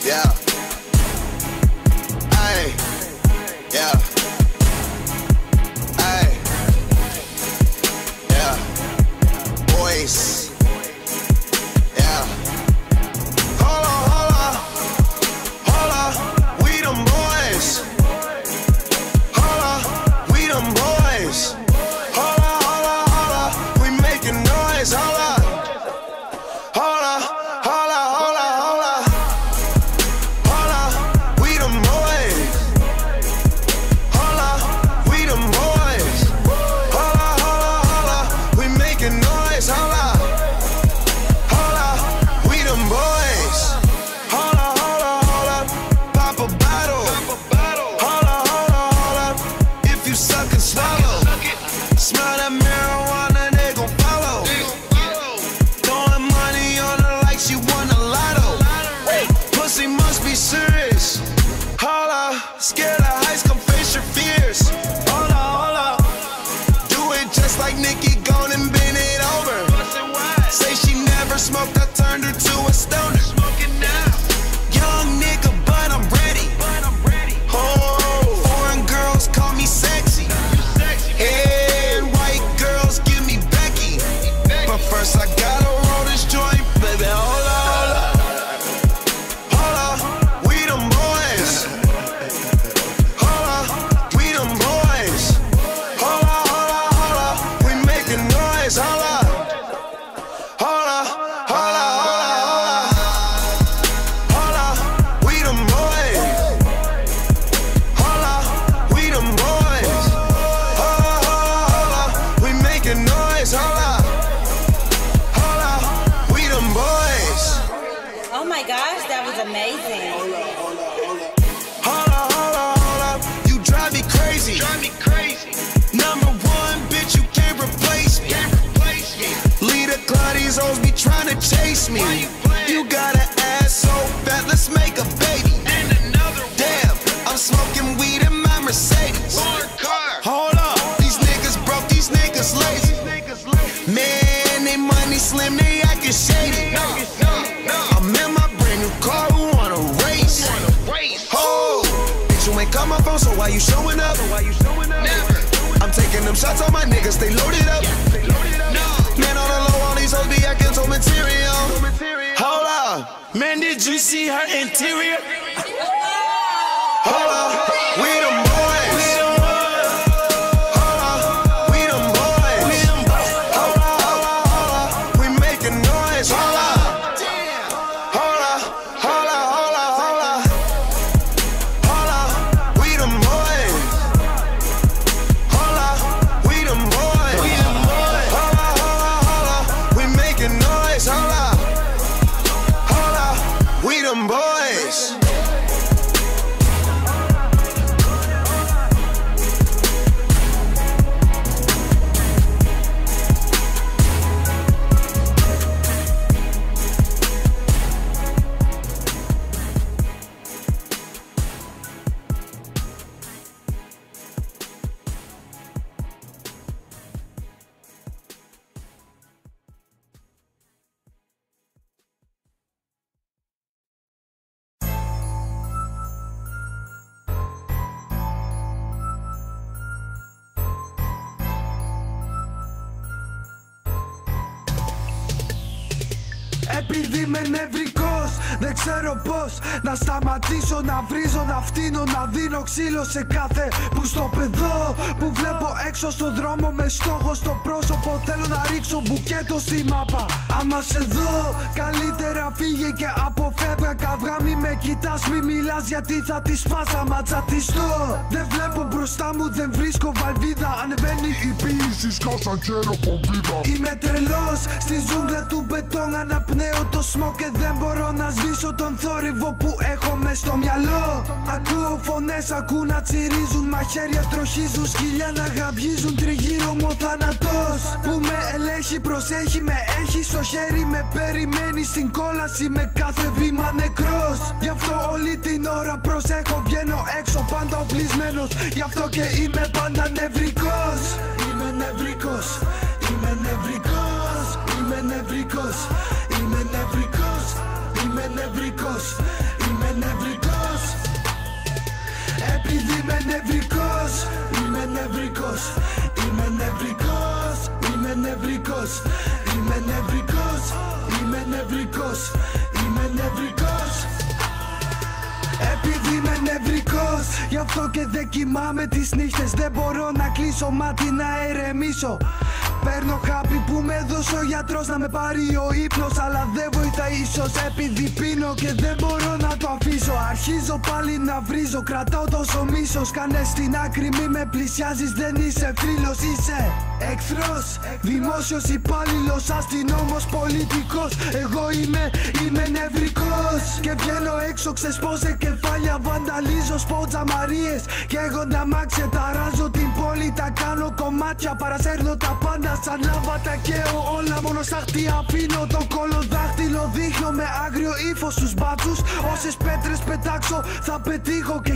Yeah. Ay. Yeah. Ay. Yeah. Boys. Yeah. Hold on, hold on. Hold on. We them boys. Hold on. We them boys. Hold on, hold on, hold on. We making noise. Hold on. Hold on. Hold on, hold on, hold on. Hold on. We them boys. Hold on. We them boys. Hold on, hold on, hold on. We making noise. Hold on. Hold on. We them boys. Hold on, hold on, hold on. Pop a bottle. Hold on, hold on, hold on. If you suck and swallow. Smell that marijuana, they gon' follow. Throwing money on her like she won a lotto. Pussy must be serious. Hold up, scared of heights, come face your fears. Hold up, hold up. Do it just like Nicki, gone and bend it over. Say she never smoked, I turned her to a stoner. Young nigga, but I'm ready. Oh, foreign girls call me sexy. And white girls give me Becky. But first I gotta roll this joint, baby. Hold up, hold up. Hold up, we them boys. Hold up, we them boys. Hold up, hold up, hold up. We making noise. Hold up. Hold up, hold up, hold up, hold up. Hold up, we them boys. Hold up, we them boys. Hold up, hold up, we making noise. Hold up. Hold up, we them boys. Oh my gosh, that was amazing. Hold up, hold up, hold up. You drive me crazy. Number one, bitch, you can't replace me. Leader Claude, these hoes be trying to chase me. You got an ass so fat, let's make a baby. Damn, I'm smoking weed in my Mercedes. Hold up, these niggas broke, these niggas lazy. Man, they money slim, they acting shady. I'm in my brand new car, who wanna race? Oh, bitch, you ain't call my phone, so why you showing up? I'm taking them shots on my niggas, they loaded up. Man, on the low, all these hoes be acting so material. Hold up, man, did you see her interior? Hold up, we them boys. Hold up, we them boys. Hold up, hold up, hold up, we making noise. Hold up. Hold up, hold up, hold up, hold up. Hold up, we them boys. Hold up, we them boys. Hold up, hold up, hold up, we making noise. Hold up. Hold up, we them boys. Επειδή είμαι νευρικός, δεν ξέρω πως να σταματήσω να βρίζω, να φτύνω, να δίνω ξύλο σε κάθε που στο παιδό που βλέπω έξω στον δρόμο με στόχο στο πρόσωπο. Θέλω να ρίξω μπουκέτο στη μάπα. Άμα σε δω, καλύτερα φύγε και αποφεύγα καυγά. Μη με κοιτάς, μη μιλάς γιατί θα τη σπάσα ματσατιστώ. Δεν βλέπω μπροστά μου, δεν βρίσκω βαλβίδα. Ανεβαίνει η ποίηση, σκάσα καιρό κομπίδα. Είμαι τρελός, στη ζούγκλα του μπετόν αναπνέω το σμοκ και δεν μπορώ να σβήσω τον θόρυβο που έχω μες στο μυαλό. Ακούω φωνές, ακού να τσιρίζουν, μαχαίρια τροχίζουν, σκυλιά να γαβγίζουν, τριγύρω μου ο θάνατος που με ελέγχει, προσέχει, με έχει στο χέρι, με περιμένει στην κόλαση, με κάθε βήμα νεκρός. Γι' αυτό όλη την ώρα προσέχω, βγαίνω έξω πάντα οπλισμένος. Γι' αυτό και είμαι πάντα νευρικός. Είμαι νευρικός, είμαι νευρικός, είμαι νευρικός, είμαι νευρικός, είμαι νευρικός, είμαι Είμαι νευρικός, είμαι νευρικός, είμαι νευρικός, είμαι νευρικός, είμαι νευρικός. Επειδή είμαι νευρικός, γι' αυτό και δεν κοιμάμαι τις νύχτες. Δεν μπορώ να κλείσω μάτι να ερεμήσω. Παίρνω χάπι που με έδωσε ο γιατρός να με πάρει ο ύπνος, αλλά δεν βοηθάει ίσως επειδή πίνω και δεν μπορώ να το αφήσω. Αρχίζω πάλι να βρίζω, κρατάω τόσο μίσος. Κάνε στην άκρη, μη με πλησιάζεις, δεν είσαι φίλος, είσαι εχθρός. Δημόσιος υπάλληλος, αστυνόμος, πολιτικός. Εγώ είμαι νευρικός και βγαίνω έξω, ξεσπώ σε κεφάλια, βανταλίζω σπότζα Μαρίες. Και εγώ να μάξε, ταράζω την πόλη, τα κάνω κομμάτια, παρασέρνω τα πάντα σαν λάβα, τα καίω όλα μόνο στάχτη. Αφήνω το κολοδάχτυλο, δείχνω με άγριο ύφος στους μπάτσους. Όσες πέτρες πετάξω θα πετύχω και